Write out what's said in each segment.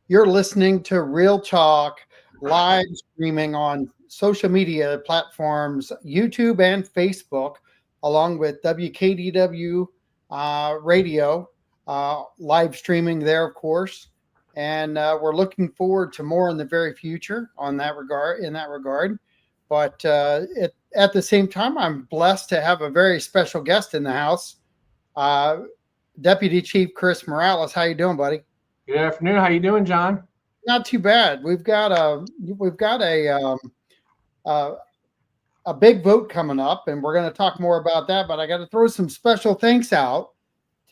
You're listening to Real Talk live streaming on social media platforms, YouTube and Facebook, along with WKDW radio, live streaming there, of course. And we're looking forward to more in the very future on that regard. In that regard, but at the same time, I'm blessed to have a very special guest in the house, uh, Deputy Chief Chris Morales. How you doing, buddy? Good afternoon. How you doing, John? Not too bad. Uh, a big vote coming up, and we're going to talk more about that. But I got to throw some special thanks out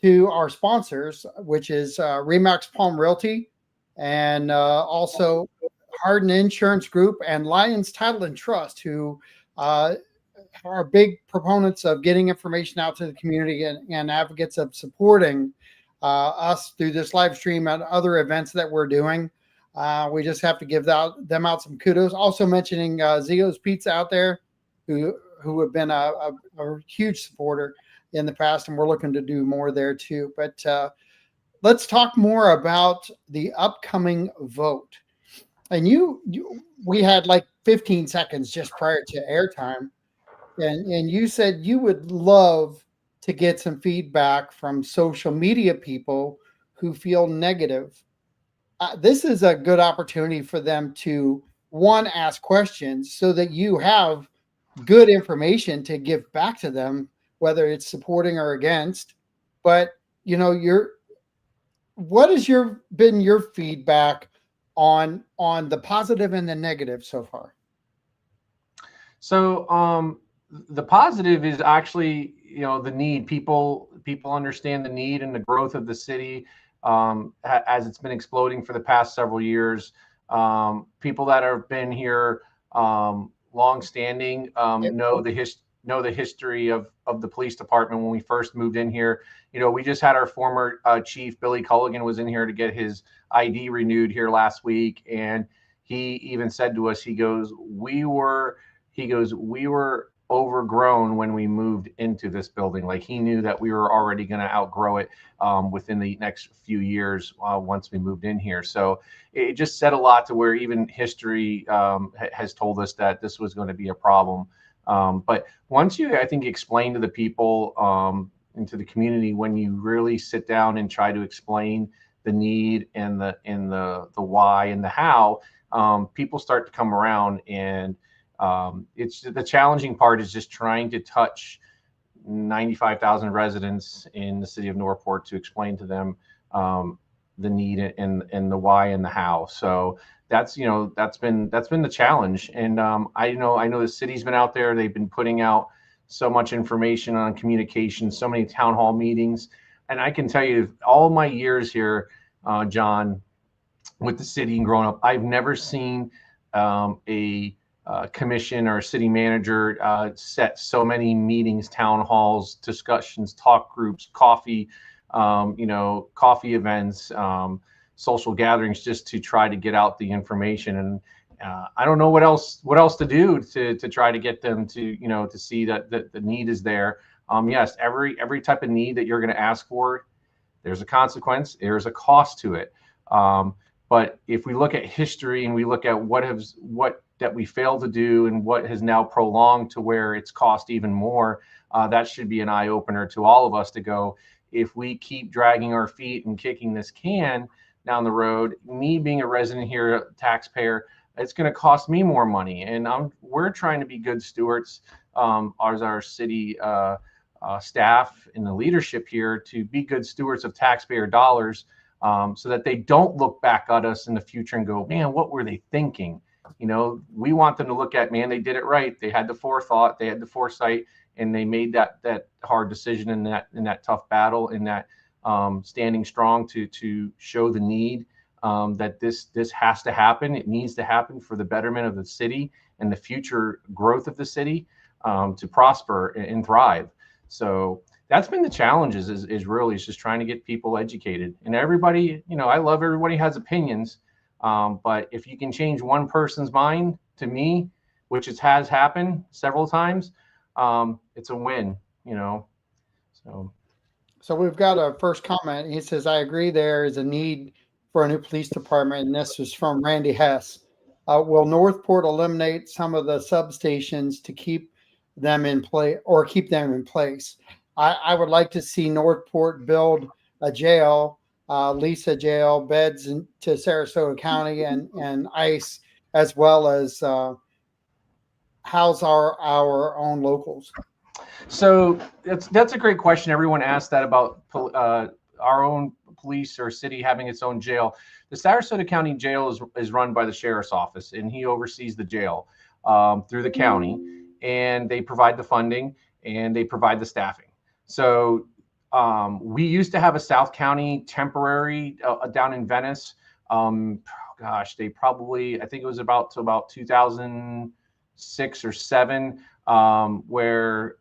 to our sponsors, which is Remax Palm Realty, and also Hardened Insurance Group and Lions Title and Trust, who uh, are big proponents of getting information out to the community and advocates of supporting us through this live stream and other events that we're doing. We just have to give them out some kudos. Also mentioning Zio's Pizza out there, who have been a huge supporter in the past, and we're looking to do more there too. But let's talk more about the upcoming vote. And we had like 15 seconds just prior to airtime, and you said you would love to get some feedback from social media people who feel negative. This is a good opportunity for them to one, ask questions so that you have good information to give back to them, whether it's supporting or against. But what has been your feedback on the positive and the negative so far? So the positive is actually, the need. People understand the need and the growth of the city as it's been exploding for the past several years. People that have been here long-standing know the history of the police department. When we first moved in here, we just had our former chief Billy Culligan was in here to get his ID renewed here last week, and he even said to us, he goes, we were overgrown when we moved into this building. Like, he knew that we were already going to outgrow it within the next few years once we moved in here. So it just said a lot to where even history has told us that this was going to be a problem. But once you, I think, explain to the people and to the community, when you really sit down and try to explain the need and the why and the how, people start to come around. And it's the challenging part is just trying to touch 95,000 residents in the city of Northport to explain to them the need and the why and the how. So that's been the challenge. And I know the city's been out there. They've been putting out so much information on communication, so many town hall meetings. And I can tell you, all my years here, John, with the city and growing up, I've never seen a commission or a city manager set so many meetings, town halls, discussions, talk groups, coffee events, social gatherings, just to try to get out the information. And I don't know what else to do to try to get them to to see that the need is there. Yes, every type of need that you're going to ask for, there's a consequence, there's a cost to it. But if we look at history and we look at what that we failed to do and what has now prolonged to where it's cost even more, that should be an eye opener to all of us to go, if we keep dragging our feet and kicking this can down the road, me being a resident here, a taxpayer, it's going to cost me more money. And we're trying to be good stewards as our city staff and the leadership here, to be good stewards of taxpayer dollars, so that they don't look back at us in the future and go, man, what were they thinking? We want them to look at, man, they did it right. They had the forethought, they had the foresight, and they made that hard decision in that tough battle, in that standing strong to show the need, that this has to happen. It needs to happen for the betterment of the city and the future growth of the city, to prosper and thrive. So that's been the challenges, is really just trying to get people educated. And everybody, I love everybody has opinions. But if you can change one person's mind, to me, which has happened several times, it's a win, So we've got a first comment. He says, I agree there is a need for a new police department, and this was from Randy Hess. Will Northport eliminate some of the substations to keep them in play or keep them in place? I would like to see Northport build a jail, lease a jail, beds to Sarasota County and ICE, as well as house our own locals. So that's a great question. Everyone asked that about our own police or city having its own jail. The Sarasota County Jail is run by the sheriff's office, and he oversees the jail through the county, and they provide the funding and they provide the staffing. So we used to have a South County temporary down in Venice. They probably, I think it was about 2006 or 7, where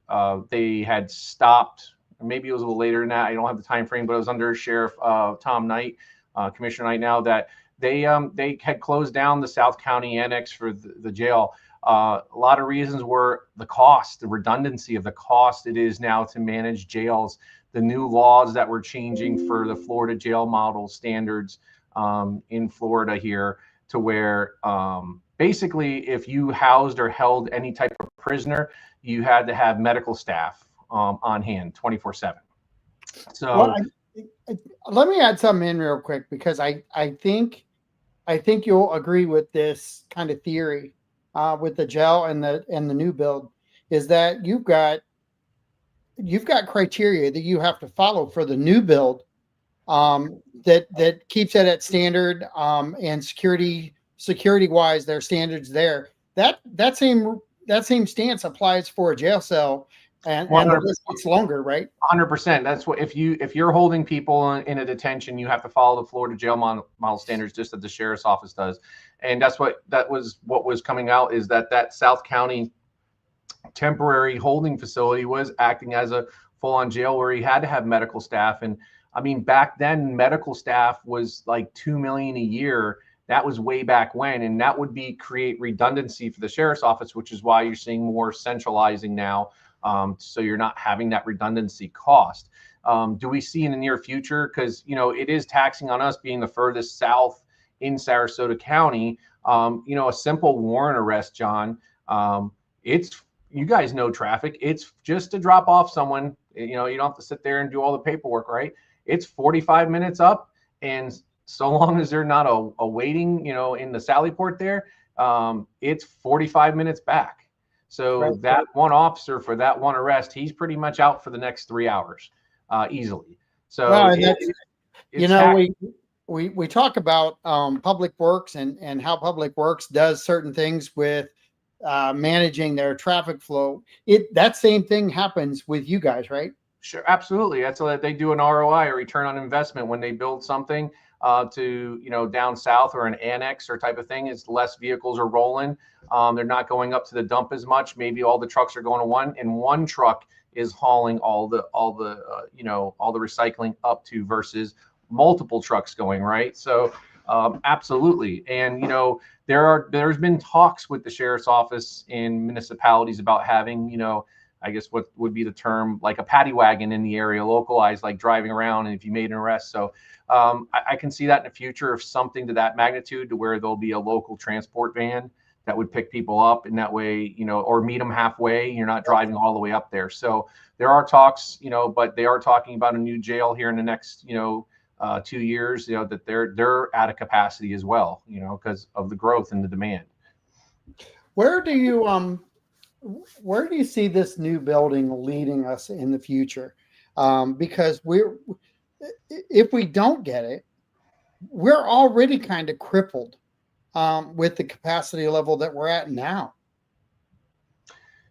they had stopped. Maybe it was a little later than that. I don't have the time frame, but it was under Sheriff Tom Knight, Commissioner Knight now, that they had closed down the South County annex for the jail. A lot of reasons were the cost, the redundancy of the cost it is now to manage jails, the new laws that were changing for the Florida jail model standards in Florida here, to where basically if you housed or held any type of prisoner, you had to have medical staff on hand 24/7. So well, let me add something in real quick, because I think you'll agree with this kind of theory with the jail and the new build, is that you've got criteria that you have to follow for the new build that keeps it at standard, and security wise, their standards there. That same stance applies for a jail cell, and it's longer, right? 100%. That's what, if you're holding people in a detention, you have to follow the Florida jail model standards, just as the sheriff's office does. And that was coming out, is that South County temporary holding facility was acting as a full-on jail, where he had to have medical staff. And I mean, back then medical staff was like $2 million a year. That was way back when, and that would create redundancy for the sheriff's office, which is why you're seeing more centralizing now. So you're not having that redundancy cost. Do we see in the near future? Because, it is taxing on us being the furthest south in Sarasota County. A simple warrant arrest, John, you guys know traffic. It's just to drop off someone. You don't have to sit there and do all the paperwork, right? It's 45 minutes up, and so long as they're not a waiting, in the Sally Port there, it's 45 minutes back. So right. That one officer for that one arrest, he's pretty much out for the next 3 hours, easily. So we talk about Public Works and how Public Works does certain things with managing their traffic flow. That same thing happens with you guys, right? Sure, absolutely. That's what they do, an ROI, or return on investment, when they build something to down south or an annex or type of thing. It's less vehicles are rolling. They're not going up to the dump as much. Maybe all the trucks are going to one, and one truck is hauling all the recycling up to, versus multiple trucks going, right? So absolutely. And there's been talks with the sheriff's office in municipalities about having I guess what would be the term, like a paddy wagon in the area, localized, like driving around, and if you made an arrest. So I can see that in the future, of something to that magnitude, to where there'll be a local transport van that would pick people up, and that way, or meet them halfway. You're not driving all the way up there. So there are talks, but they are talking about a new jail here in the next, 2 years, that they're at a capacity as well, because of the growth and the demand. Where do you see this new building leading us in the future? Because if we don't get it, we're already kind of crippled with the capacity level that we're at now.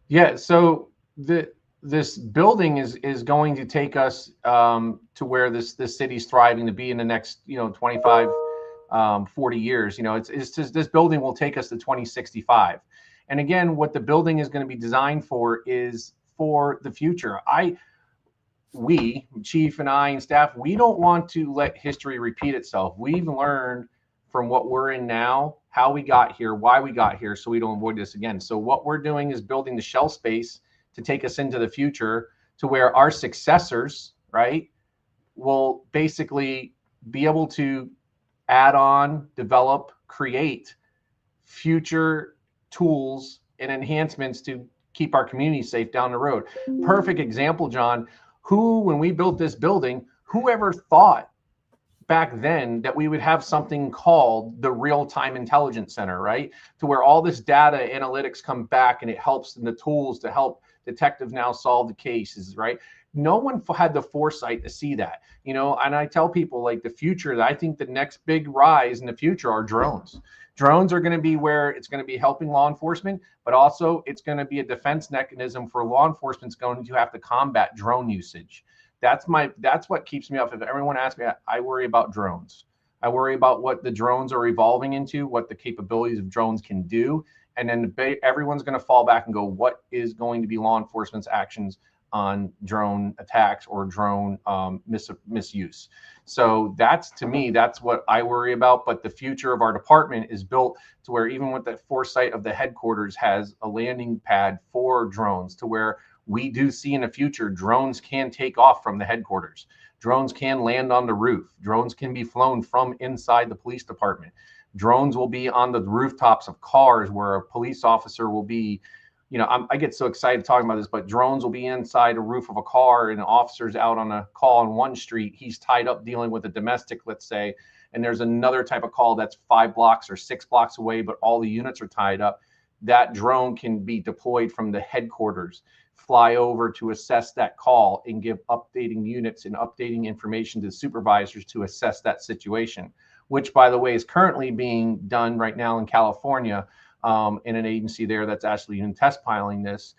Yeah. So this building is going to take us to where this city's thriving to be in the next 25, 40 years. It's just, this building will take us to 2065. And again, what the building is going to be designed for is for the future. We, Chief and I and staff, we don't want to let history repeat itself. We've learned from what we're in now, how we got here, why we got here, so we don't avoid this again. So what we're doing is building the shelf space to take us into the future, to where our successors, right, will basically be able to add on, develop, create future tools and enhancements to keep our community safe down the road. Perfect example, John. When we built this building, whoever thought back then that we would have something called the real-time intelligence center, right? To where all this data analytics come back and it helps in the tools to help detectives now solve the cases, right? No one had the foresight to see that, you know. And I tell people, like, the future, I think the next big rise in the future are drones. Drones are going to be where it's going to be helping law enforcement, but also it's going to be a defense mechanism for law enforcement's going to have to combat drone usage. That's what keeps me up. If everyone asks me, I worry about drones. I worry about what the drones are evolving into, what the capabilities of drones can do. And then everyone's going to fall back and go, what is going to be law enforcement's actions on drone attacks or drone misuse? So that's, to me, that's what I worry about. But the future of our department is built to where even with the foresight of the headquarters has a landing pad for drones, to where we do see in the future drones can take off from the headquarters. Drones can land on the roof. Drones can be flown from inside the police department. Drones will be on the rooftops of cars where a police officer will be, you know, I get so excited talking about this, but drones will be inside a roof of a car and an officer's out on a call on one street. He's tied up dealing with a domestic, let's say, and there's another type of call that's 5 blocks or 6 blocks away, but all the units are tied up. That drone can be deployed from the headquarters, fly over to assess that call and give updating units and updating information to supervisors to assess that situation, which, by the way, is currently being done right now in California, in an agency there that's actually in test piloting this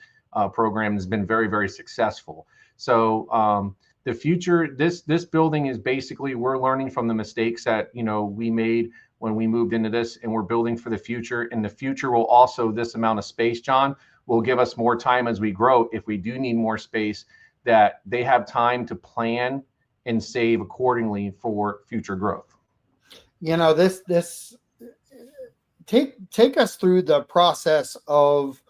program has been very, very successful. So the future, this building is basically, we're learning from the mistakes that, you know, we made when we moved into this, and we're building for the future. And the future will also, this amount of space, John, will give us more time as we grow. If we do need more space, that they have time to plan and save accordingly for future growth. You know, take us through the process of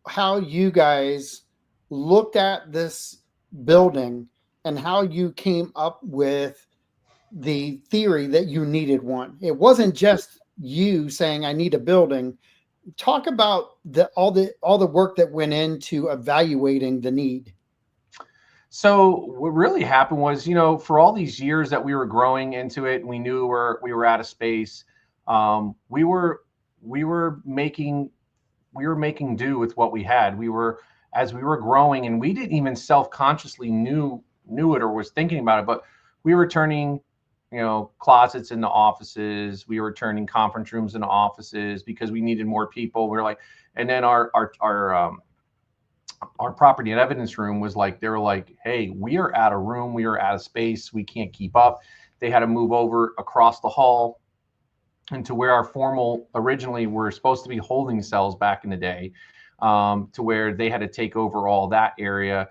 how you guys looked at this building and how you came up with the theory that you needed one. It wasn't just you saying, I need a building. Talk about all the work that went into evaluating the need. So what really happened was, you know, for all these years that we were growing into it, we knew we were out of space. We were making do with what we had. As we were growing, and we didn't even self-consciously knew it or was thinking about it, but we were turning, you know, closets into offices. We were turning conference rooms into offices because we needed more people. We were like, and then our property and evidence room was like, they were like, hey, we are out of room. We are out of space. We can't keep up. They had to move over across the hall into where our formal originally were supposed to be holding cells back in the day, to where they had to take over all that area.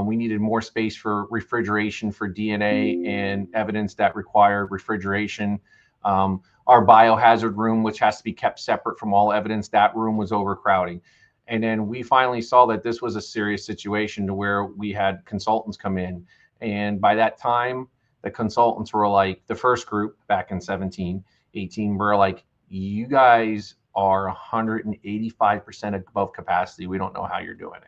We needed more space for refrigeration for DNA and evidence that required refrigeration. Our biohazard room, which has to be kept separate from all evidence, that room was overcrowding. And then we finally saw that this was a serious situation to where we had consultants come in. And by that time, the consultants were like, the first group back in 17, 18, were like, you guys are 185% above capacity. We don't know how you're doing it.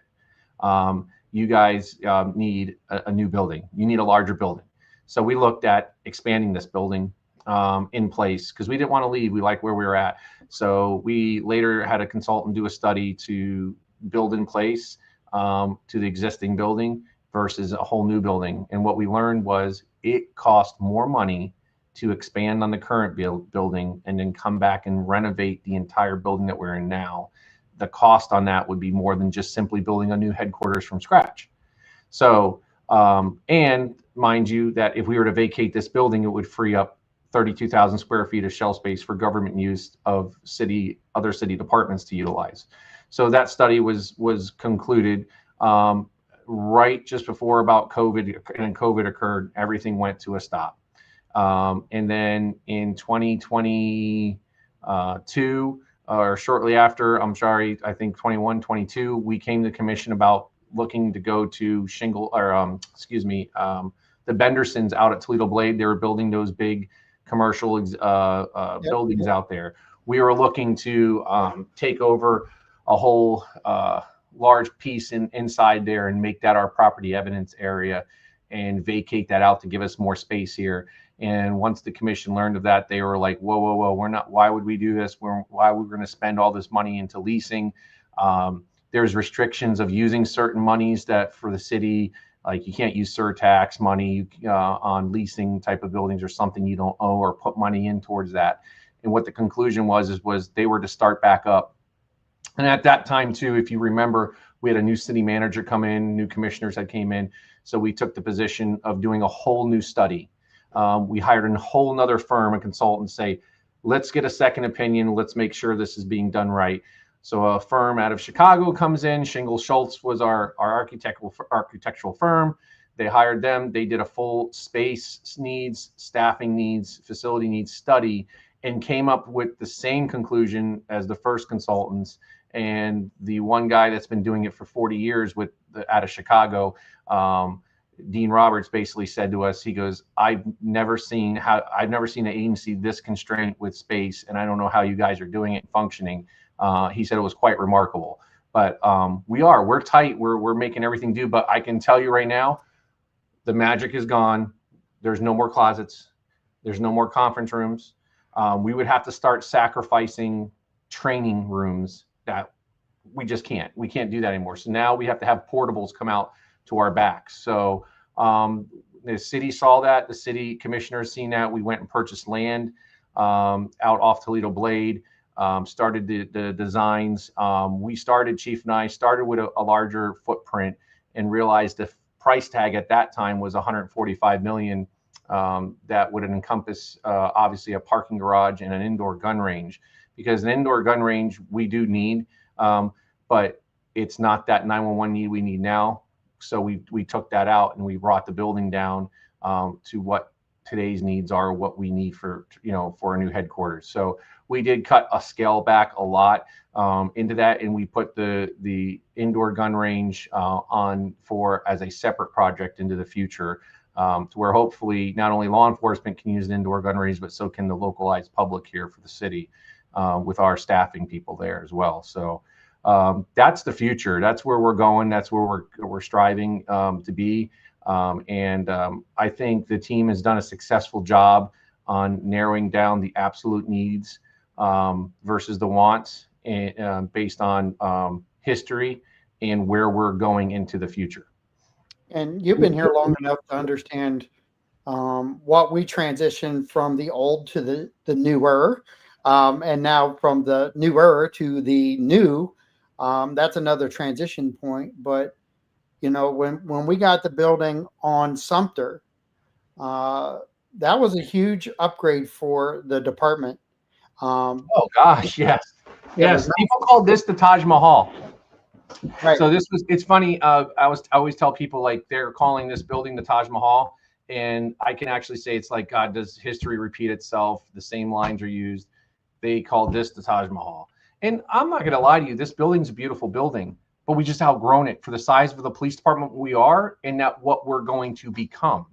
You guys need a new building. You need a larger building. So we looked at expanding this building in place because we didn't want to leave. We liked where we were at. So we later had a consultant do a study to build in place to the existing building versus a whole new building. And what we learned was it cost more money to expand on the current building and then come back and renovate the entire building that we're in now. The cost on that would be more than just simply building a new headquarters from scratch. So, and mind you, that if we were to vacate this building, it would free up 32,000 square feet of shell space for government use of other city departments to utilize. So that study was concluded right just before about COVID, and COVID occurred, everything went to a stop. And then in 2022, or shortly after, I think 21, 22, we came to the commission about looking to go to the Bendersons out at Toledo Blade. They were building those big commercial buildings out there. We were looking to take over a whole large piece inside there and make that our property evidence area and vacate that out to give us more space here. And once the commission learned of that, they were like, whoa, whoa, whoa, we're not, why would we do this? Why are we going to spend all this money into leasing? There's restrictions of using certain monies that for the city, like you can't use surtax money on leasing type of buildings or something you don't owe, or put money in towards that. And what the conclusion was they were to start back up. And at that time too, if you remember, we had a new city manager come in, new commissioners that came in. So we took the position of doing a whole new study. We hired a whole nother firm, a consultant, say, let's get a second opinion. Let's make sure this is being done right. So a firm out of Chicago comes in. Shingle Schultz was our architectural firm. They hired them. They did a full space needs, staffing needs, facility needs study, and came up with the same conclusion as the first consultants. And the one guy that's been doing it for 40 years out of Chicago, Dean Roberts, basically said to us, he goes, I've never seen an agency this constrained with space, and I don't know how you guys are doing it and functioning. He said it was quite remarkable. But we're tight. We're making everything do. But I can tell you right now, the magic is gone. There's no more closets. There's no more conference rooms. We would have to start sacrificing training rooms that we just can't. We can't do that anymore. So now we have to have portables come out to our backs. So the city saw that. The city commissioners seen that. We went and purchased land out off Toledo Blade. Started the designs. Chief and I started with a larger footprint and realized the price tag at that time was $145 million. That would encompass obviously a parking garage and an indoor gun range, because an indoor gun range we do need, but it's not that 911 need we need now. So we took that out and we brought the building down to what today's needs are, what we need for a new headquarters. So we did cut a scale back a lot into that, and we put the indoor gun range on as a separate project into the future, to where hopefully not only law enforcement can use an indoor gun range, but so can the localized public here for the city, with our staffing people there as well. So that's the future. That's where we're going. That's where we're striving to be. I think the team has done a successful job on narrowing down the absolute needs versus the wants, and based on history and where we're going into the future. And you've been here long enough to understand what we transitioned from the old to the newer, and now from the newer to the new. That's another transition point. But when we got the building on Sumter, that was a huge upgrade for the department. Oh gosh, yes. People called this the Taj Mahal. Right. So it's funny. I always tell people, like, they're calling this building the Taj Mahal, and I can actually say it's like, God, does history repeat itself? The same lines are used. They called this the Taj Mahal. And I'm not going to lie to you, this building's a beautiful building, but we just outgrown it for the size of the police department we are, and that what we're going to become,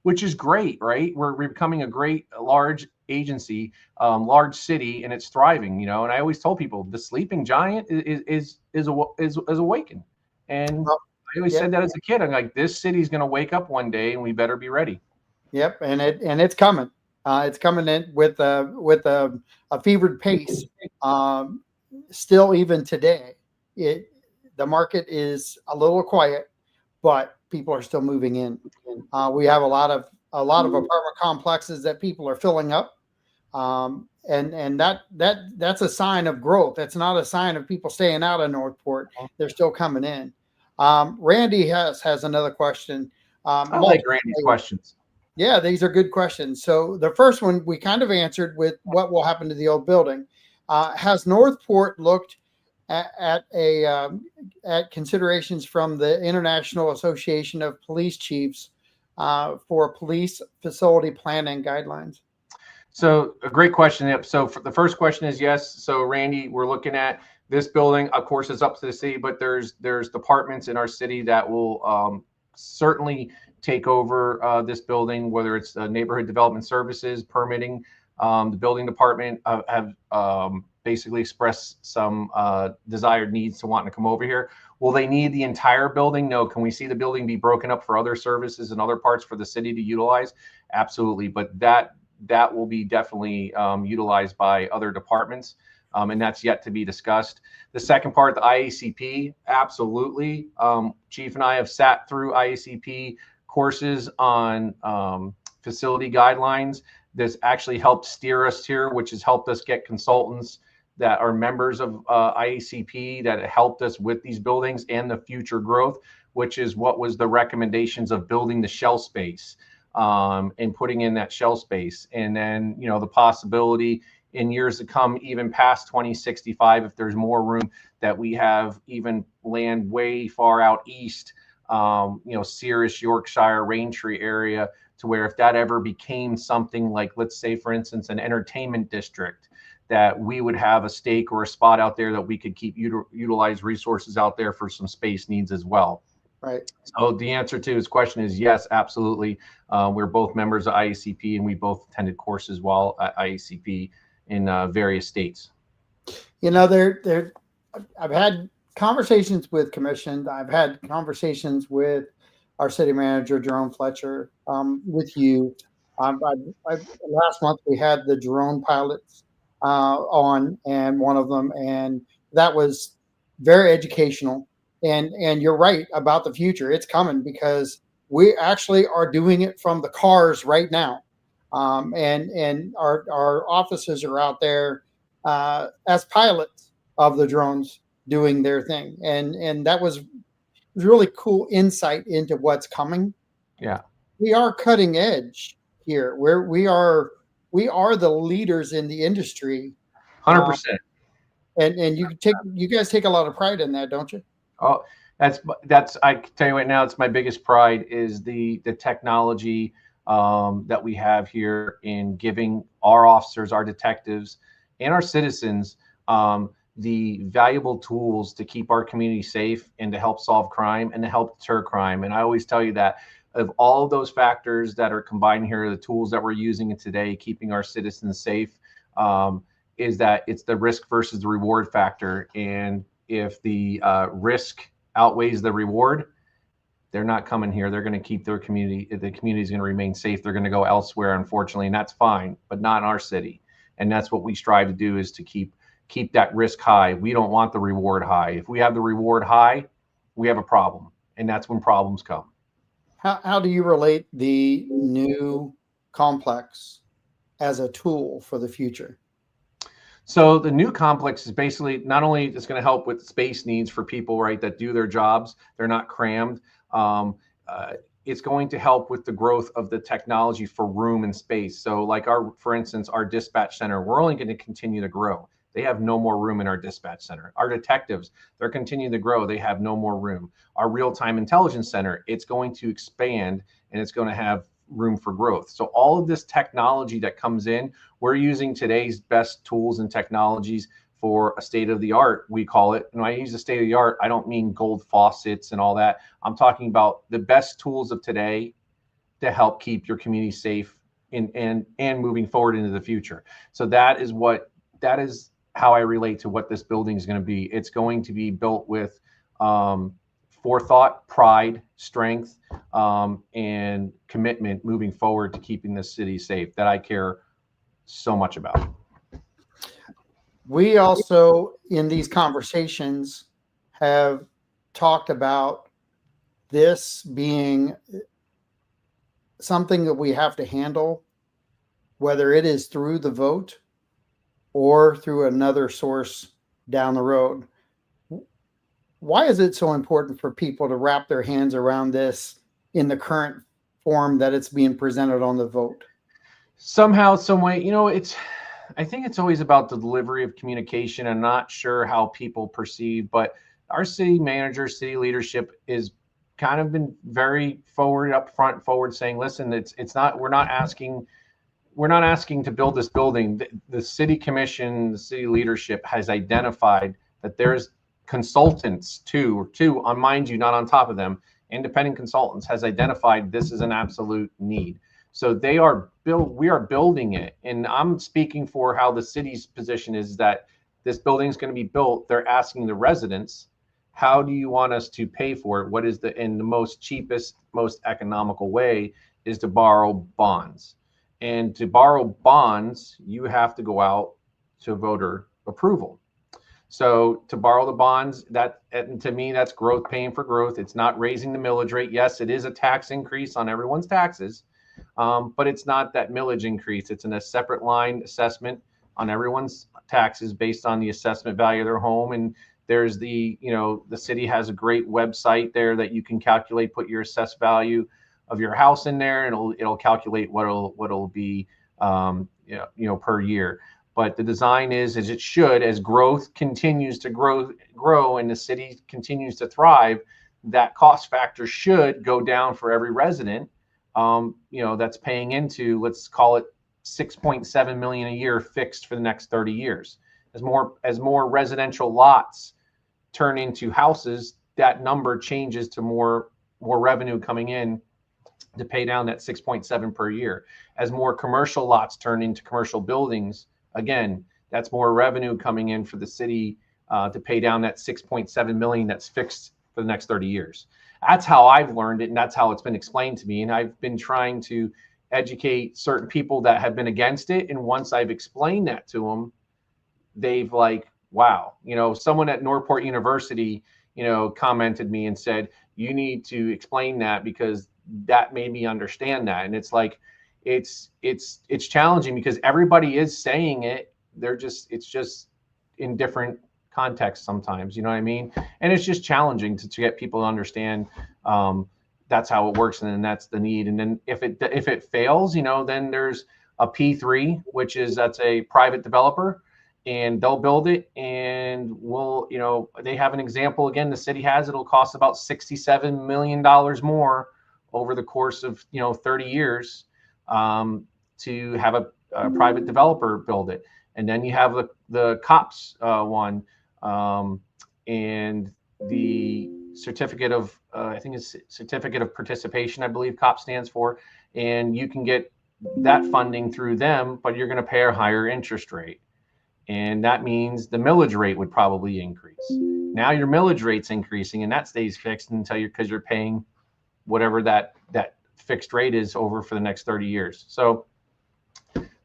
which is great, right? We're becoming a great, large agency, large city, and it's thriving, And I always tell people the sleeping giant is awakened. And I always said that as a kid. I'm like, this city's going to wake up one day, and we better be ready. Yep, and it's coming. It's coming in with a fevered pace. Still, even today, the market is a little quiet, but people are still moving in. We have a lot of apartment complexes that people are filling up, and that's a sign of growth. That's not a sign of people staying out of Northport. They're still coming in. Randy has another question. I like Randy's questions. Yeah, these are good questions. So the first one we kind of answered with what will happen to the old building. Has Northport looked at considerations from the International Association of Police Chiefs for police facility planning guidelines? So a great question. So the first question is yes. So Randy, we're looking at this building. Of course, it's up to the city, but there's departments in our city that will certainly take over this building, whether it's neighborhood development services, permitting. The building department have basically expressed some desired needs to wanting to come over here. Will they need the entire building? No. Can we see the building be broken up for other services and other parts for the city to utilize? Absolutely. But that will be definitely utilized by other departments. And that's yet to be discussed. The second part, the IACP, absolutely. Chief and I have sat through IACP courses on facility guidelines. This actually helped steer us here, which has helped us get consultants that are members of IACP that helped us with these buildings and the future growth, which is what was the recommendations of building the shell space and putting in that shell space. And then, you know, the possibility in years to come, even past 2065, if there's more room, that we have even land way far out east, you know, Ceres, Yorkshire, Raintree area, to where if that ever became something like, let's say, for instance, an entertainment district, that we would have a stake or a spot out there that we could keep utilize resources out there for some space needs as well. Right. So the answer to his question is yes, absolutely. We're both members of IACP, and we both attended courses while at IACP in various states. You know, I've had conversations with commission. I've had conversations with our city manager, Jerome Fletcher, with you. Last month we had the drone pilots on, and one of them, and that was very educational. And you're right about the future. It's coming because we actually are doing it from the cars right now. And our officers are out there as pilots of the drones doing their thing. And that was really cool insight into what's coming. Yeah. We are cutting edge here. We are the leaders in the industry. 100%. And you guys take a lot of pride in that, don't you? Oh, that's I can tell you right now, it's my biggest pride is the technology that we have here in giving our officers, our detectives, and our citizens the valuable tools to keep our community safe and to help solve crime and to help deter crime. And I always tell you that of all of those factors that are combined here, the tools that we're using today, keeping our citizens safe, is that it's the risk versus the reward factor. And if the risk outweighs the reward, they're not coming here. They're going to keep their community. The community is going to remain safe. They're going to go elsewhere, unfortunately, and that's fine, but not in our city. And that's what we strive to do, is to keep that risk high. We don't want the reward high. If we have the reward high, we have a problem, and that's when problems come. How do you relate the new complex as a tool for the future? So the new complex is basically not only it's going to help with space needs for people, right, that do their jobs. They're not crammed. It's going to help with the growth of the technology for room and space. So like for instance, our dispatch center, we're only going to continue to grow. They have no more room in our dispatch center. Our detectives, they're continuing to grow. They have no more room. Our real-time intelligence center, it's going to expand, and it's going to have room for growth. So all of this technology that comes in, we're using today's best tools and technologies for a state of the art, we call it. And when I use the state of the art, I don't mean gold faucets and all that. I'm talking about the best tools of today to help keep your community safe and moving forward into the future. So that is how I relate to what this building is going to be. It's going to be built with forethought, pride, strength, and commitment moving forward to keeping this city safe, that I care so much about. We also, in these conversations, have talked about this being something that we have to handle, whether it is through the vote or through another source down the road. Why is it so important for people to wrap their hands around this in the current form that it's being presented on the vote? Somehow, some way, I think it's always about the delivery of communication. I'm not sure how people perceive, but our city manager, city leadership is kind of been very forward saying, listen, we're not asking to build this building. The city commission, the city leadership has identified that there's consultants too, mind you, not on top of them, independent consultants, has identified this is an absolute need. So we are building it. And I'm speaking for how the city's position is that this building is going to be built. They're asking the residents, how do you want us to pay for it? What is the most cheapest, most economical way is to borrow bonds. And to borrow bonds, you have to go out to voter approval. So to borrow the bonds, and to me, that's growth paying for growth. It's not raising the millage rate. Yes, it is a tax increase on everyone's taxes, but it's not that millage increase. It's in a separate line assessment on everyone's taxes based on the assessment value of their home. And there's the city has a great website there that you can calculate, put your assessed value of your house in there, and it'll calculate what it'll be per year. But the design is as it should, as growth continues to grow and the city continues to thrive, that cost factor should go down for every resident that's paying into, let's call it 6.7 million a year fixed for the next 30 years. As more residential lots turn into houses, that number changes to more revenue coming in to pay down that 6.7 per year. As more commercial lots turn into commercial buildings, again, that's more revenue coming in for the city to pay down that 6.7 million that's fixed for the next 30 years. That's how I've learned it, and that's how it's been explained to me. And I've been trying to educate certain people that have been against it. And once I've explained that to them, they've like, wow, someone at Northport University, commented me and said, you need to explain that because that made me understand that. And it's like, it's challenging because everybody is saying it. It's just in different contexts sometimes, you know what I mean? And it's just challenging to get people to understand that's how it works. And then that's the need. And then if it fails, then there's a P3, that's a private developer, and they'll build it. And they have an example. Again, the city has, it'll cost about $67 million more over the course of 30 years to have a private developer build it. And then you have the COPS one, and the certificate of I think it's certificate of participation, I believe COPS stands for, and you can get that funding through them, but you're going to pay a higher interest rate. And that means the millage rate would probably increase. Now your millage rate's increasing, and that stays fixed because you're paying whatever that fixed rate is over for the next 30 years. So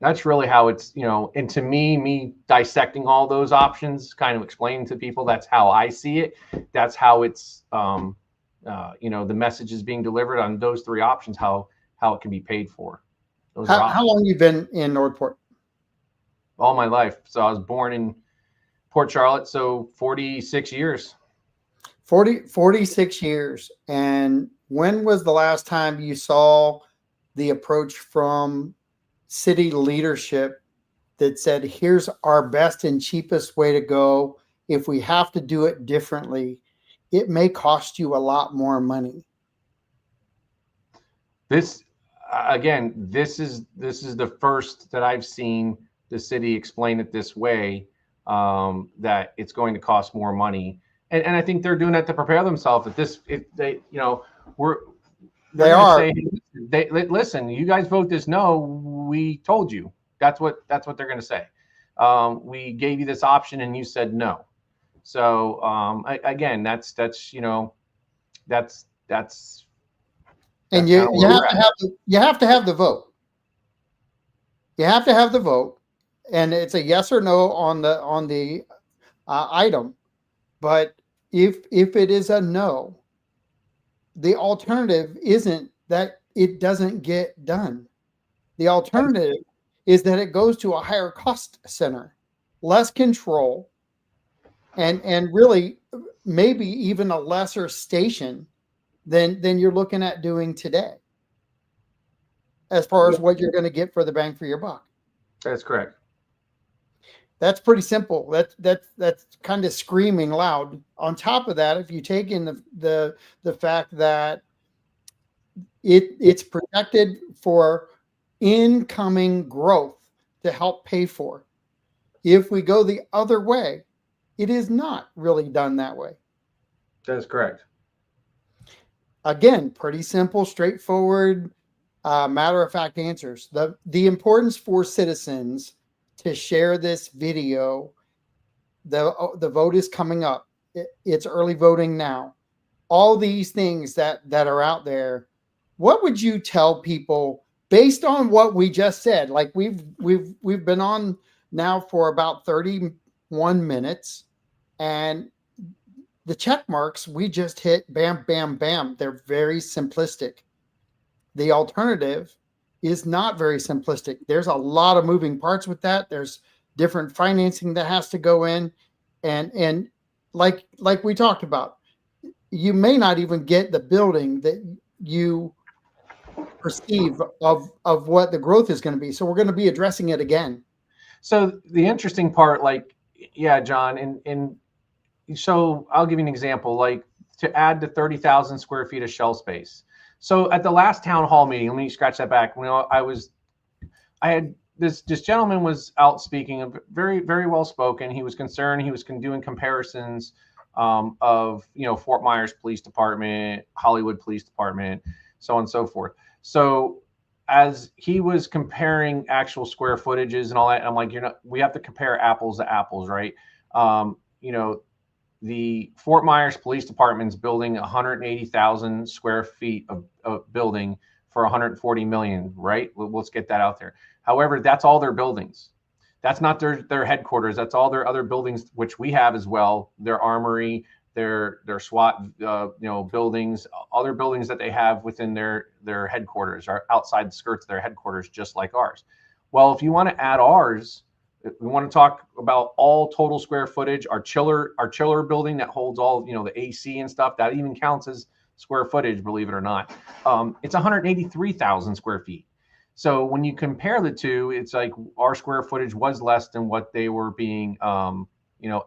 that's really how it's, and to me dissecting all those options, kind of explaining to people, that's how I see it. That's how it's, the message is being delivered on those three options, how it can be paid for. How long you been in Northport? All my life. So I was born in Port Charlotte, so 46 years. 46 years. And when was the last time you saw the approach from city leadership that said, here's our best and cheapest way to go? If we have to do it differently, it may cost you a lot more money. This is the first that I've seen the city explain it this way, that it's going to cost more money. And I think they're doing that to prepare themselves. Listen, you guys vote this no, we told you. That's what they're going to say. We gave you this option and you said no. So again, that's and you have to have the vote. You have to have the vote, and it's a yes or no on the item. But if it is a no, the alternative isn't that it doesn't get done. The alternative is that it goes to a higher cost center, less control, and really maybe even a lesser station than you're looking at doing today, as far as what you're going to get for the bang for your buck. That's correct. That's pretty simple. That's kind of screaming loud. On top of that, if you take in the fact that it's protected for incoming growth to help pay for. If we go the other way, it is not really done that way. That is correct. again, pretty simple, straightforward, matter of fact answers. The importance for citizens to share this video. The vote is coming up. It's early voting now. All these things that are out there. What would you tell people based on what we just said? Like we've been on now for about 31 minutes, and the check marks we just hit, bam, bam, bam. They're very simplistic. The alternative is not very simplistic. There's a lot of moving parts with that. There's different financing that has to go in, and like we talked about, you may not even get the building that you perceive of what the growth is going to be. So we're going to be addressing it again. So the interesting part, like, yeah, John, and so I'll give you an example, like to add to 30,000 square feet of shell space. So at the last town hall meeting, let me scratch that back. When I had this gentleman was out speaking, very, very well spoken. He was concerned. He was doing comparisons of, Fort Myers Police Department, Hollywood Police Department, so on and so forth. So as he was comparing actual square footages and all that, I'm like, we have to compare apples to apples, right? The Fort Myers Police Department's building 180,000 square feet of building for 140 million, right? Let's get that out there. However, that's all their buildings. That's not their headquarters. That's all their other buildings, which we have as well. Their armory, their SWAT, buildings, other buildings that they have within their headquarters are outside the skirts of their headquarters, just like ours. Well, if you want to add ours, we want to talk about all total square footage. Our chiller building that holds all, the AC and stuff, that even counts as square footage, believe it or not. It's 183,000 square feet. So when you compare the two, it's like our square footage was less than what they were being,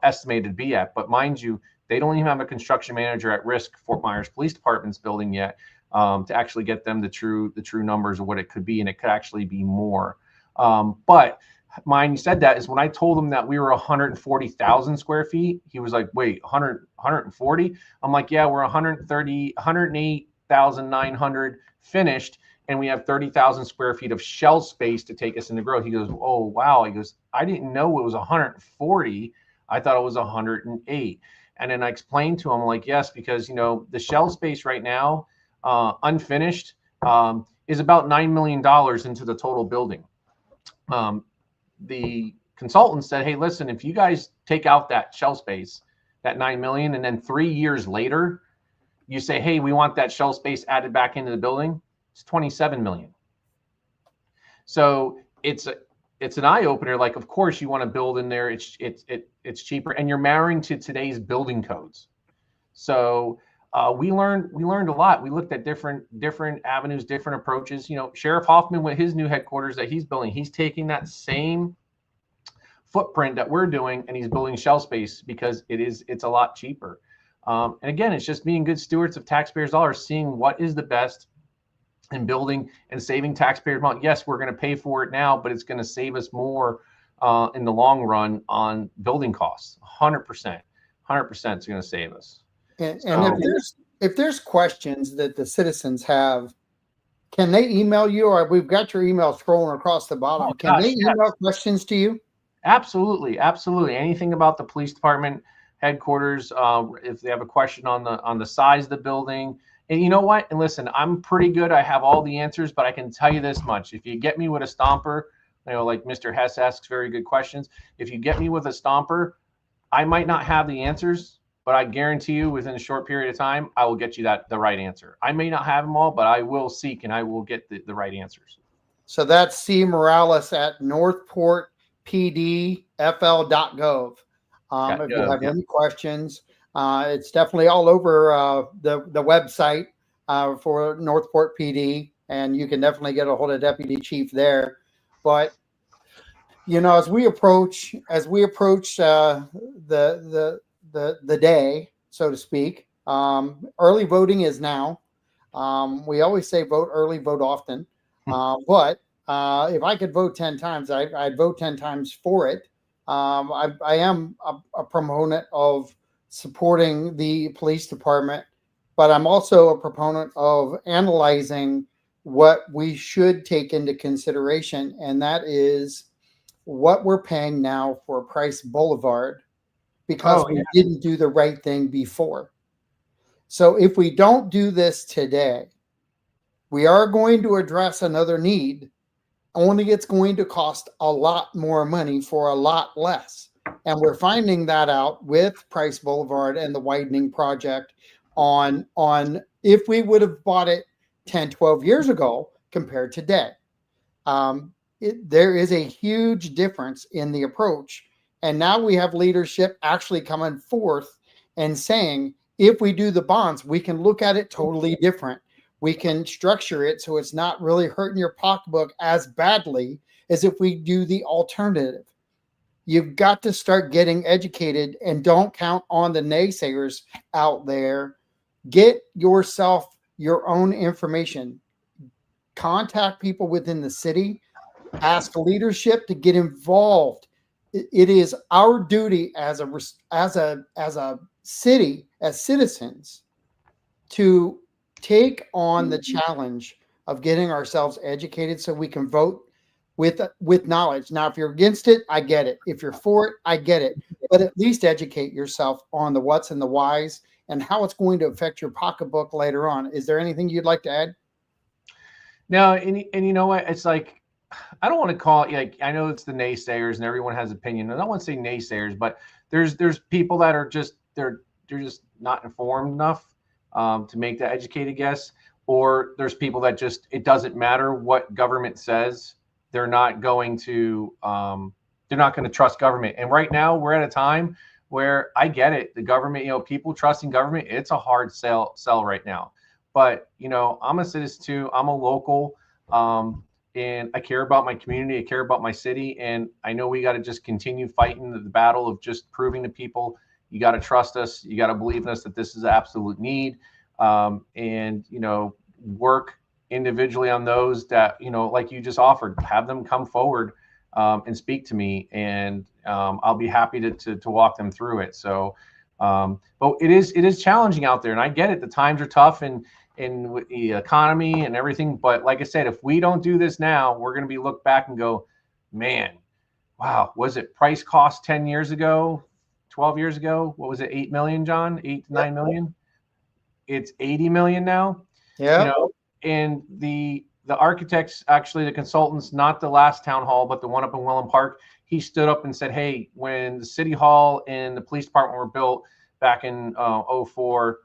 estimated to be at. But mind you, they don't even have a construction manager at risk, Fort Myers Police Department's building yet, to actually get them the true numbers of what it could be, and it could actually be more. But mind you said that is when I told him that we were 140,000 square feet, he was like, wait, 140? I'm like, yeah, we're 108,900 finished, and we have 30,000 square feet of shell space to take us into growth. He goes, oh, wow. He goes, I didn't know it was 140. I thought it was 108. And then I explained to him, like, yes, because, the shell space right now, unfinished, is about $9 million into the total building. The consultant said, hey, listen, if you guys take out that shell space, that 9 million, and then 3 years later, you say, hey, we want that shell space added back into the building, it's 27 million. So it's an eye opener. Like, of course you want to build in there. It's cheaper, and you're marrying to today's building codes. So we learned a lot. We looked at different avenues, different approaches. Sheriff Hoffman with his new headquarters that he's building, he's taking that same footprint that we're doing, and he's building shell space because it's a lot cheaper. And again, it's just being good stewards of taxpayers' dollars, seeing what is the best in building and saving taxpayers' money. Yes, we're going to pay for it now, but it's going to save us more in the long run on building costs. 100%, 100% is going to save us. And if there's questions that the citizens have, can they email you? Or we've got your email scrolling across the bottom. Oh, can they email questions to you? Absolutely. Anything about the police department headquarters, if they have a question on the size of the building. And you know what? And listen, I'm pretty good. I have all the answers, but I can tell you this much. If you get me with a stomper, like Mr. Hess asks very good questions. If you get me with a stomper, I might not have the answers, but I guarantee you within a short period of time, I will get you the right answer. I may not have them all, but I will seek and I will get the right answers. So that's C. Morales at northportpdfl.gov. If you have any questions, it's definitely all over the website for Northport PD, and you can definitely get a hold of Deputy Chief there. But as we approach the day, so to speak, early voting is now. We always say vote early, vote often. But if I could vote 10 times, I'd vote 10 times for it. I am a proponent of supporting the police department but I'm also a proponent of analyzing what we should take into consideration, and that is what we're paying now for Price Boulevard because Oh yeah. we didn't do the right thing before. So if we don't do this today, we are going to address another need, only it's going to cost a lot more money for a lot less. And we're finding that out with Price Boulevard and the widening project on if we would have bought it 10, 12 years ago compared to today. There is a huge difference in the approach. And now we have leadership actually coming forth and saying, if we do the bonds, we can look at it totally different. We can structure it so it's not really hurting your pocketbook as badly as if we do the alternative. You've got to start getting educated and don't count on the naysayers out there. Get yourself your own information. Contact people within the city. Ask leadership to get involved. It is our duty as a city, as citizens, to take on the challenge of getting ourselves educated so we can vote with knowledge. Now, if you're against it, I get it. If you're for it, I get it. But at least educate yourself on the what's and the whys and how it's going to affect your pocketbook later on. Is there anything you'd like to add? No, and you know what? It's like, I don't want to call it, like, I know it's the naysayers and everyone has opinion. I don't want to say naysayers, but there's people that are just they're just not informed enough to make that educated guess, or there's people that just, it doesn't matter what government says, they're not going to trust government. And right now we're at a time where I get it. The government, people trusting government, it's a hard sell right now. But I'm a citizen too. I'm a local. And I care about my community. I care about my city. And I know we got to just continue fighting the battle of just proving to people, you got to trust us. You got to believe in us that this is an absolute need. And work individually on those that, like you just offered, have them come forward and speak to me. And I'll be happy to walk them through it. So, but it is challenging out there. And I get it. The times are tough and with the economy and everything. But like I said, if we don't do this now, we're going to be looked back and go, man, wow, was it price cost 10 years ago, 12 years ago? What was it? 8 million, John, 8 to 9 million. It's 80 million now. Yeah. And the architects, actually the consultants, not the last town hall, but the one up in Welland Park, he stood up and said, hey, when the city hall and the police department were built back in 04,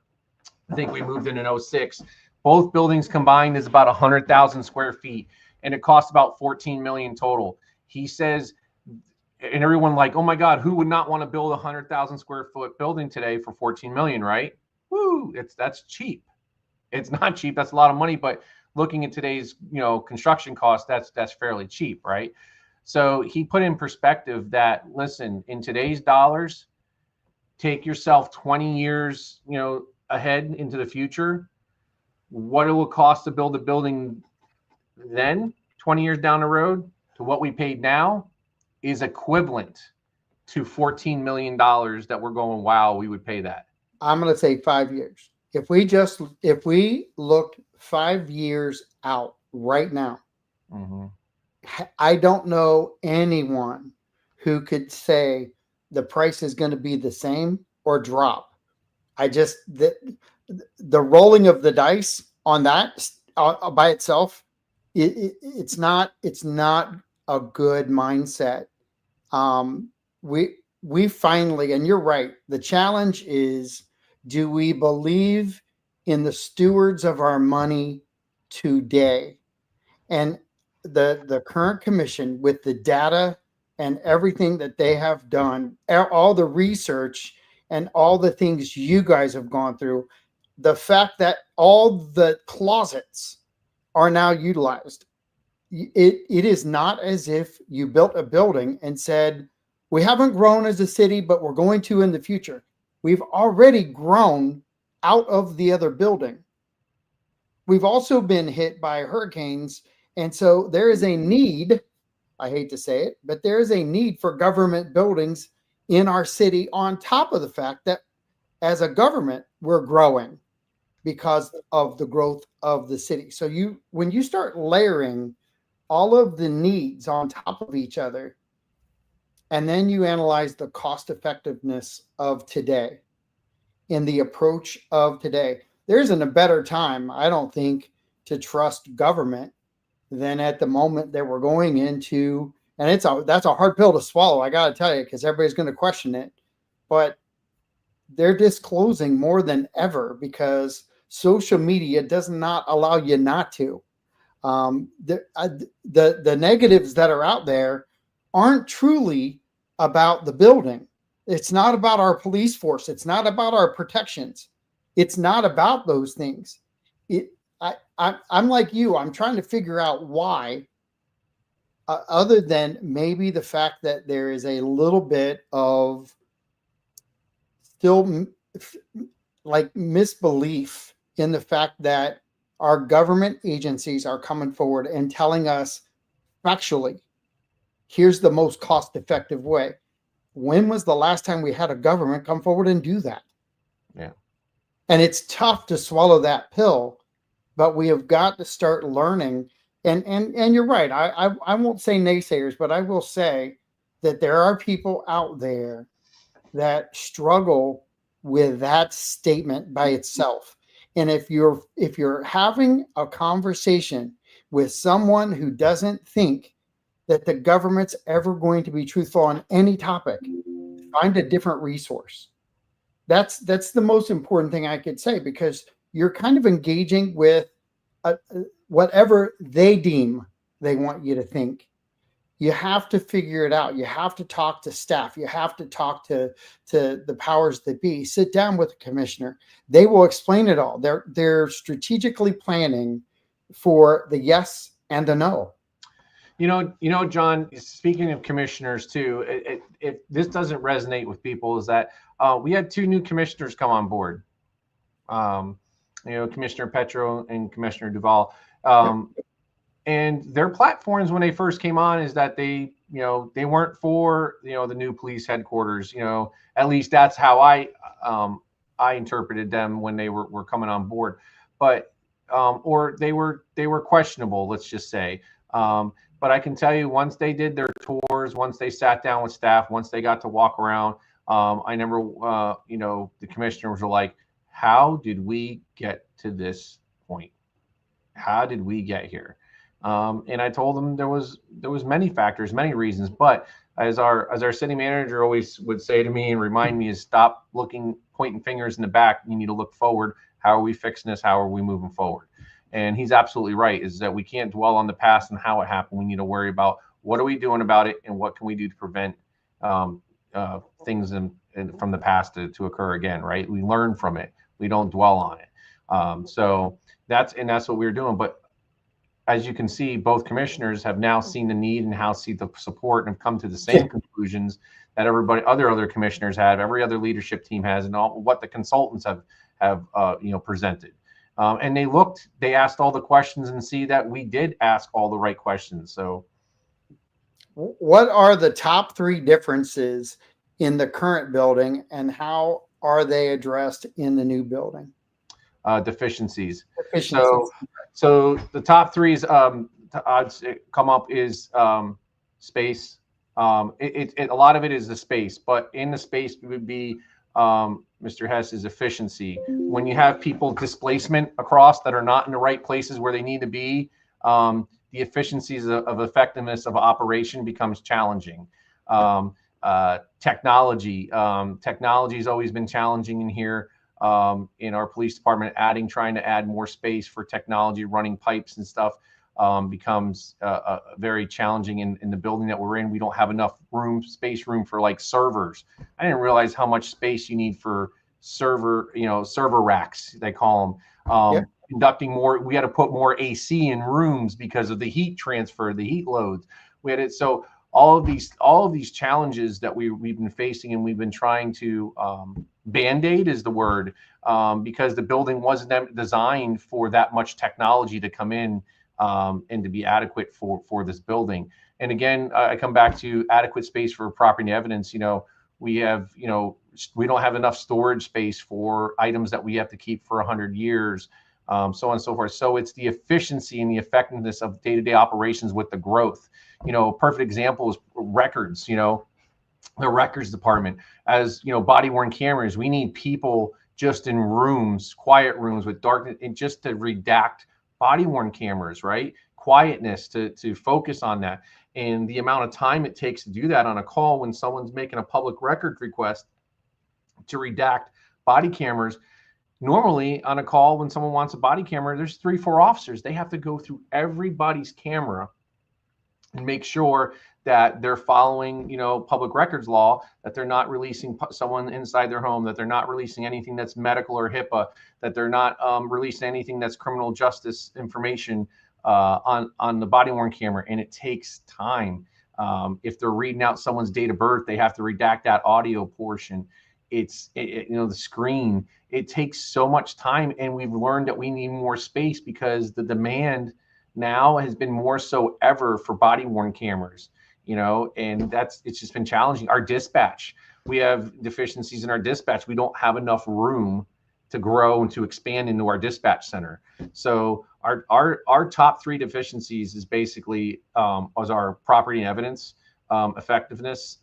I think we moved in 06. Both buildings combined is about 100,000 square feet, and it costs about 14 million total. He says, and everyone like, oh my God, who would not want to build a 100,000 square foot building today for 14 million, right? Woo, that's cheap. It's not cheap. That's a lot of money, but looking at today's, construction costs, that's fairly cheap, right? So he put in perspective that, listen, in today's dollars, take yourself 20 years, ahead into the future, what it will cost to build a building then 20 years down the road to what we paid now is equivalent to $14 million that we're going, wow, we would pay that. I'm going to say 5 years. If we looked 5 years out right now, I don't know anyone who could say the price is going to be the same or drop. The rolling of the dice on that by itself, it's not a good mindset. We finally, and you're right, the challenge is, do we believe in the stewards of our money today? And the current commission, with the data and everything that they have done, all the research and all the things you guys have gone through, the fact that all the closets are now utilized, it is not as if you built a building and said, we haven't grown as a city, but we're going to in the future. We've already grown out of the other building. We've also been hit by hurricanes. And so there is a need, I hate to say it, but there is a need for government buildings in our city, on top of the fact that as a government, we're growing. because of the growth of the city. So when you start layering all of the needs on top of each other, and then you analyze the cost effectiveness of today in the approach of today, there isn't a better time, I don't think, to trust government than at the moment that we're going into. And that's a hard pill to swallow, I got to tell you, because everybody's going to question it. But they're disclosing more than ever because social media does not allow you not to. The negatives that are out there aren't truly about the building. It's not about our police force. It's not about our protections. It's not about those things. I'm like you. I'm trying to figure out why, other than maybe the fact that there is a little bit of still like misbelief in the fact that our government agencies are coming forward and telling us factually, here's the most cost-effective way. When was the last time we had a government come forward and do that? Yeah. And it's tough to swallow that pill, but we have got to start learning. And you're right. I won't say naysayers, but I will say that there are people out there that struggle with that statement by itself. And if you're having a conversation with someone who doesn't think that the government's ever going to be truthful on any topic, find a different resource. That's the most important thing I could say, because you're kind of engaging with whatever they deem they want you to think. You have to figure it out. You have to talk to staff. You have to talk to the powers that be. Sit down with the commissioner. They will explain it all. They're strategically planning for the yes and the no. You know, John, speaking of commissioners too, if this doesn't resonate with people, is that we had 2 new commissioners come on board. Commissioner Petro and Commissioner Duval. And their platforms when they first came on is that they weren't for, the new police headquarters. At least that's how I interpreted them when they were coming on board. But or they were questionable, let's just say. But I can tell you, once they did their tours, once they sat down with staff, once they got to walk around, I remember, the commissioners were like, how did we get to this point? How did we get here? And I told them there was many factors, many reasons, but as our city manager always would say to me and remind me, is stop pointing fingers in the back. You need to look forward. How are we fixing this? How are we moving forward? And he's absolutely right, is that we can't dwell on the past and how it happened. We need to worry about what are we doing about it and what can we do to prevent things from the past to occur again, right? We learn from it. We don't dwell on it. So that's what we're doing. But as you can see, both commissioners have now seen the need and see the support and have come to the same conclusions that other commissioners have, every other leadership team has, and all what the consultants have presented. And they asked all the questions and see that we did ask all the right questions. So what are the top 3 differences in the current building and how are they addressed in the new building? Deficiencies. So the top 3s odds come up is space. A lot of it is the space, but in the space would be Mr. Hess's efficiency. When you have people displacement across that are not in the right places where they need to be, the efficiencies of effectiveness of operation becomes challenging. Technology has always been challenging in here. In our police department, trying to add more space for technology, running pipes and stuff becomes very challenging in the building that we're in. We don't have enough space for like servers. I didn't realize how much space you need for server racks, they call them. Conducting more, we had to put more AC in rooms because of the heat transfer, the heat loads. We had it. So all of these challenges that we've been facing, and we've been trying to Band-Aid is the word, because the building wasn't designed for that much technology to come in and to be adequate for this building. And again, I come back to adequate space for property and evidence. We have, we don't have enough storage space for items that we have to keep for 100 years, so on and so forth. So it's the efficiency and the effectiveness of day-to-day operations with the growth. A perfect example is records. The records department, as body worn cameras, we need people just in rooms, quiet rooms with darkness, and just to redact body worn cameras, right? Quietness to focus on that. And the amount of time it takes to do that on a call when someone's making a public record request to redact body cameras. Normally on a call, when someone wants a body camera, there's 3-4 officers. They have to go through everybody's camera and make sure that they're following, public records law, that they're not releasing someone inside their home, that they're not releasing anything that's medical or HIPAA, that they're not releasing anything that's criminal justice information on the body worn camera. And it takes time. If they're reading out someone's date of birth, they have to redact that audio portion. The screen, it takes so much time, and we've learned that we need more space because the demand now has been more so ever for body worn cameras, and it's just been challenging. Our dispatch, we have deficiencies in our dispatch. We don't have enough room to grow and to expand into our dispatch center. So our top 3 deficiencies is basically was our property and evidence effectiveness,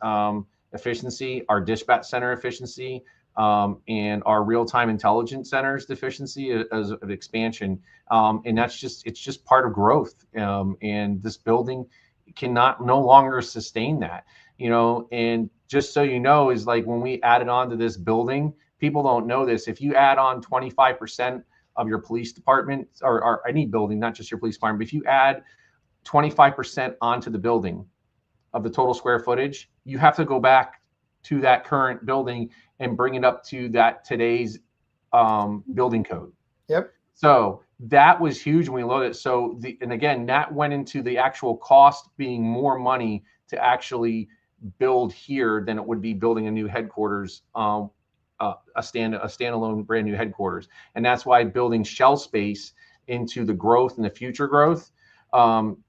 efficiency, our dispatch center efficiency, and our real-time intelligence centers deficiency as of expansion. And it's just part of growth. And this building cannot no longer sustain that, and just so you know, is like when we added on to this building, people don't know this. If you add on 25% of your police department or any building, not just your police department, but if you add 25% onto the building of the total square footage, you have to go back to that current building and bring it up to that today's building code. Yep. So that was huge when we loaded it. So and again, that went into the actual cost being more money to actually build here than it would be building a new headquarters, a standalone brand new headquarters. And that's why building shell space into the growth and the future growth,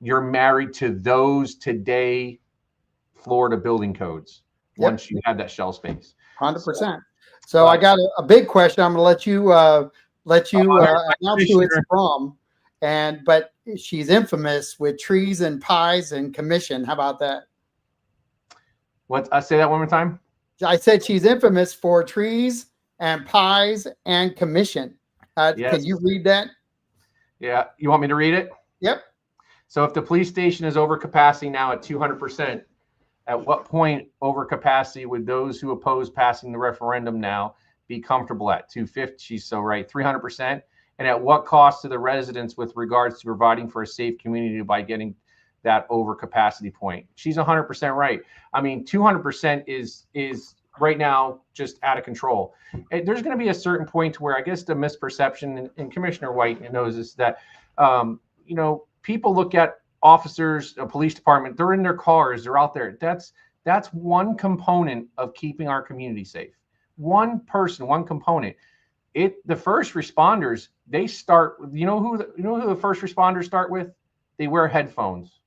you're married to those today Florida building codes. Yep. Once you have that shell space. 100%. So I got a big question. I'm going to let you announce who it's from. But she's infamous with trees and pies and commission. How about that? What? I say that one more time. I said she's infamous for trees and pies and commission. Yes. Can you read that? Yeah. You want me to read it? Yep. So if the police station is over capacity now at 200%, at what point over capacity would those who oppose passing the referendum now be comfortable at? 250, she's so right, 300%. And at what cost to the residents with regards to providing for a safe community by getting that over capacity point? She's 100% right. I mean, 200% is right now just out of control. There's going to be a certain point where I guess the misperception, and Commissioner White knows this, that people look at officers, a police department, they're in their cars, they're out there. That's one component of keeping our community safe. One person, one component. The first responders, they start, who the first responders start with? They wear headphones.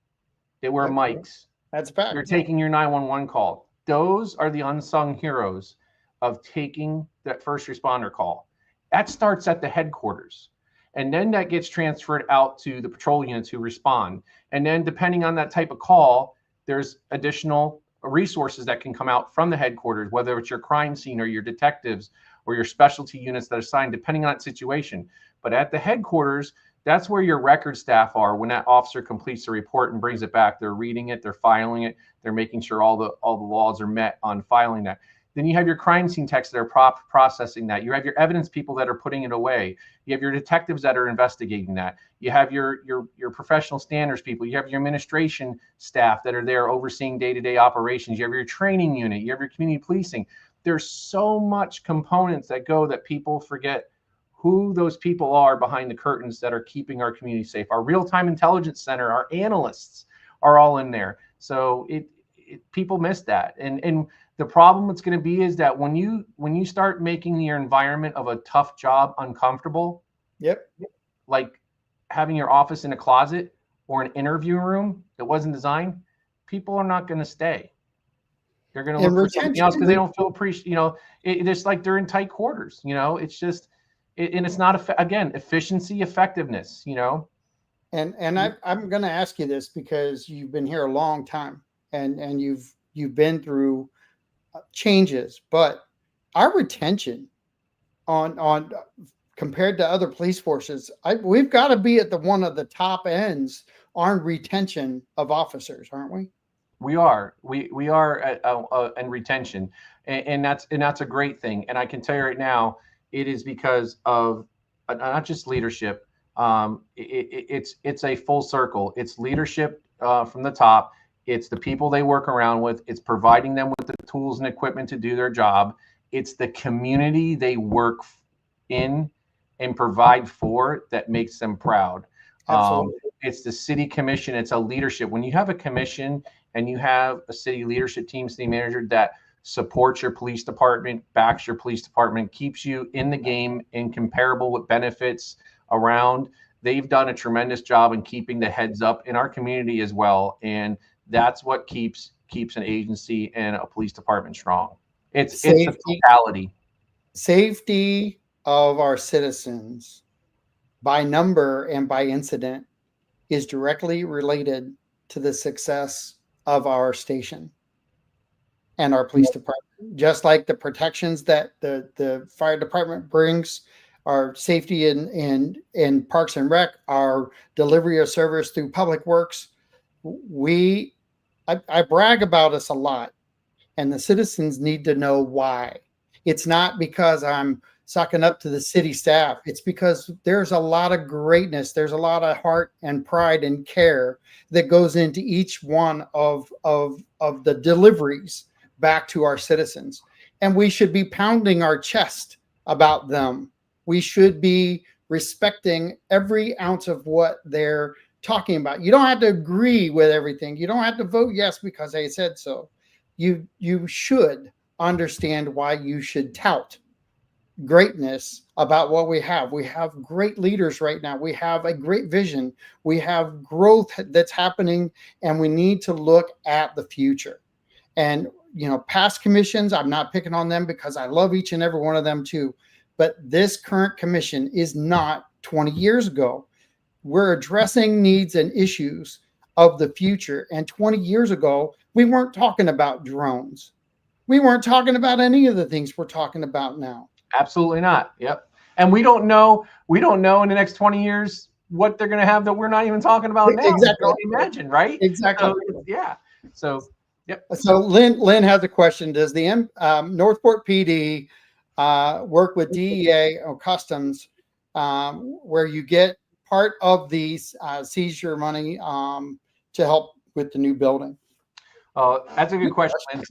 They wear mics. That's fact. You're taking your 911 call. Those are the unsung heroes of taking that first responder call. That starts at the headquarters. And then that gets transferred out to the patrol units who respond. And then depending on that type of call, there's additional resources that can come out from the headquarters, whether it's your crime scene or your detectives or your specialty units that are assigned, depending on that situation. But at the headquarters, that's where your record staff are. When that officer completes the report and brings it back, they're reading it, they're filing it, they're making sure all the laws are met on filing that. Then you have your crime scene techs that are processing that. You have your evidence people that are putting it away. You have your detectives that are investigating that. You have your professional standards people. You have your administration staff that are there overseeing day-to-day operations. You have your training unit. You have your community policing. There's so much components that go that people forget who those people are behind the curtains that are keeping our community safe. Our real-time intelligence center, our analysts are all in there. So people miss that. And the problem it's going to be is that when you start making your environment of a tough job uncomfortable, yep, like having your office in a closet or an interview room that wasn't designed, people are not going to stay. They're going to And look for something else because they retention, don't feel appreciated. It's like they're in tight quarters. It's just, and it's not, again, efficiency, effectiveness. and I'm going to ask you this because you've been here a long time, and you've been through changes, but our retention on compared to other police forces, we've got to be at one of the top ends on retention of officers, aren't we? We are. We are in retention, and that's a great thing. And I can tell you right now, it is because of not just leadership. It's a full circle. It's leadership from the top. It's the people they work around with. It's providing them with the tools and equipment to do their job. It's the community they work in and provide for that makes them proud. Absolutely. It's the city commission. It's a leadership. When you have a commission and you have a city leadership team, city manager that supports your police department, backs your police department, keeps you in the game and comparable with benefits around, they've done a tremendous job in keeping the heads up in our community as well. And that's what keeps an agency and a police department strong. It's a totality. Safety of our citizens by number and by incident is directly related to the success of our station and our police department. Just like the protections that the fire department brings, our safety in Parks and Rec, our delivery of service through Public Works, I brag about us a lot, and the citizens need to know why. It's not because I'm sucking up to the city staff. It's because there's a lot of greatness. There's a lot of heart and pride and care that goes into each one of the deliveries back to our citizens. And we should be pounding our chest about them. We should be respecting every ounce of what they're talking about. You don't have to agree with everything. You don't have to vote yes because they said so. You should understand why you should tout greatness about what we have. We have great leaders right now. We have a great vision. We have growth that's happening, and we need to look at the future. And, past commissions, I'm not picking on them because I love each and every one of them too. But this current commission is not 20 years ago. We're addressing needs and issues of the future. And 20 years ago, we weren't talking about drones. We weren't talking about any of the things we're talking about now. Absolutely not. Yep. And we don't know in the next 20 years what they're going to have that we're not even talking about now. Exactly. Don't imagine, right? Exactly. So, yeah. So, yep. So Lynn has a question. Does the Northport PD work with DEA or Customs where you get part of these seizure money to help with the new building? That's a good question.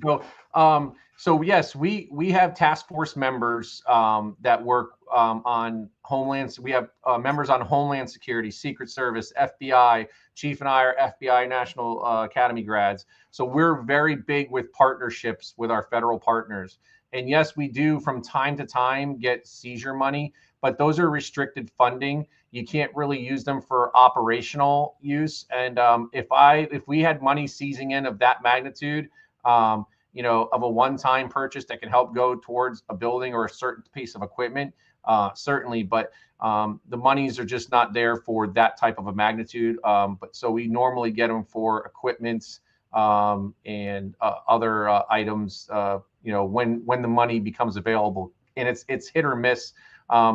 So yes, we have task force members that work on Homeland. We have members on Homeland Security, Secret Service, FBI. Chief and I are FBI National Academy grads. So we're very big with partnerships with our federal partners. And yes, we do from time to time get seizure money, but those are restricted funding. You can't really use them for operational use. And if we had money seizing in of that magnitude, of a one-time purchase that can help go towards a building or a certain piece of equipment, certainly. But the monies are just not there for that type of a magnitude. But so we normally get them for equipment and other items. When the money becomes available, and it's hit or miss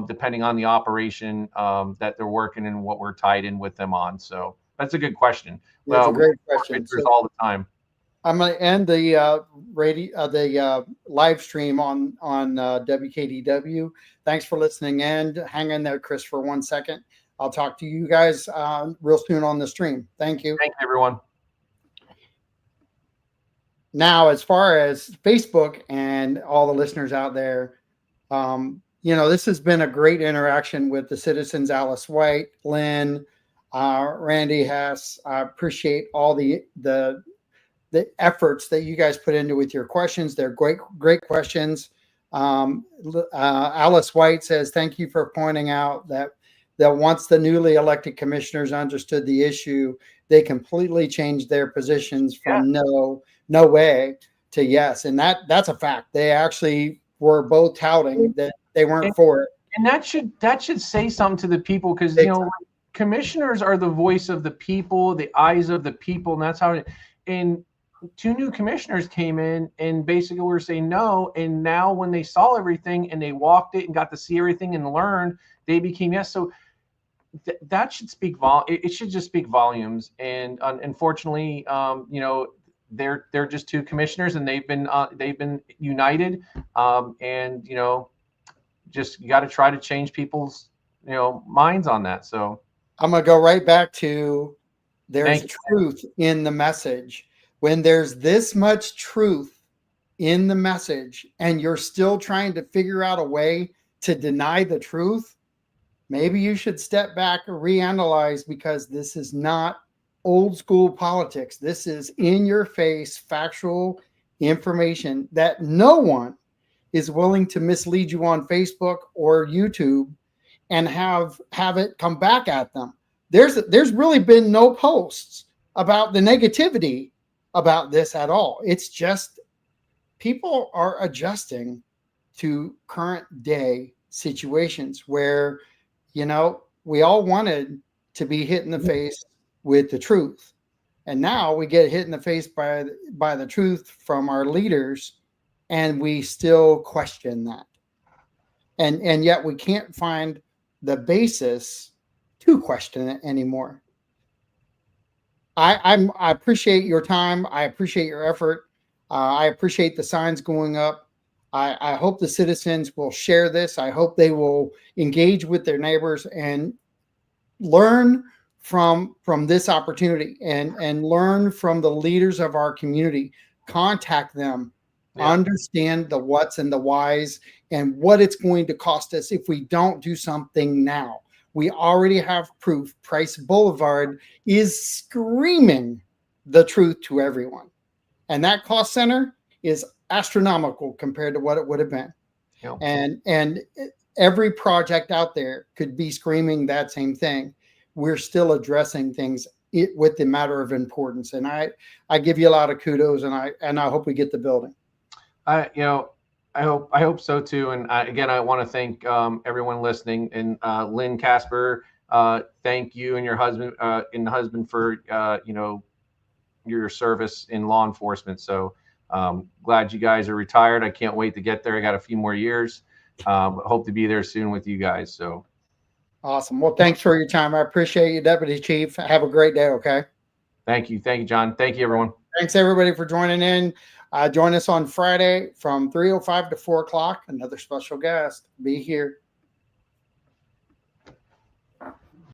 depending on the operation that they're working and what we're tied in with them on. So that's a good question. That's a great question. All the time. I'm going to end the live stream on WKDW. Thanks for listening in. Hang in there, Chris, for 1 second. I'll talk to you guys real soon on the stream. Thank you. Thank you, everyone. Now, as far as Facebook and all the listeners out there, this has been a great interaction with the citizens, Alice White, Lynn, Randy Hess. I appreciate all the efforts that you guys put into with your questions. They're great questions. Alice White says, thank you for pointing out that once the newly elected commissioners understood the issue, they completely changed their positions from no way to yes. And that's a fact. They actually were both touting that they weren't for it. And that should say something to the people, because commissioners are the voice of the people, the eyes of the people, and that's how. And two new commissioners came in and basically were saying no. And now when they saw everything and they walked it and got to see everything and learn, they became yes. So that should speak it should just speak volumes. And unfortunately, they're just two commissioners, and they've been united. And just you got to try to change people's minds on that. So I'm gonna go right back to there's truth in the message. When there's this much truth in the message and you're still trying to figure out a way to deny the truth, maybe you should step back and reanalyze, because this is not old school politics. This is in your face, factual information that no one is willing to mislead you on Facebook or YouTube and have it come back at them. There's really been no posts about the negativity about this at all. It's just people are adjusting to current day situations where, we all wanted to be hit in the face with the truth. And now we get hit in the face by the truth from our leaders, and we still question that. And yet we can't find the basis to question it anymore. I appreciate your time. I appreciate your effort. I appreciate the signs going up. I hope the citizens will share this. I hope they will engage with their neighbors and learn from this opportunity and learn from the leaders of our community. Contact them, understand the what's and the whys and what it's going to cost us if we don't do something now. We already have proof. Price Boulevard is screaming the truth to everyone. And that cost center is astronomical compared to what it would have been. Yep. And every project out there could be screaming that same thing. We're still addressing things with the matter of importance. And I give you a lot of kudos, and I hope we get the building. I hope so too. And again, I want to thank everyone listening. And Lynn Casper, thank you and your husband for your service in law enforcement. So glad you guys are retired. I can't wait to get there. I got a few more years. Hope to be there soon with you guys. So awesome. Well, thanks for your time. I appreciate you, Deputy Chief. Have a great day. Okay. Thank you, John. Thank you, everyone. Thanks everybody for joining in. Join us on Friday from 3:05 to 4 o'clock. Another special guest. Be here.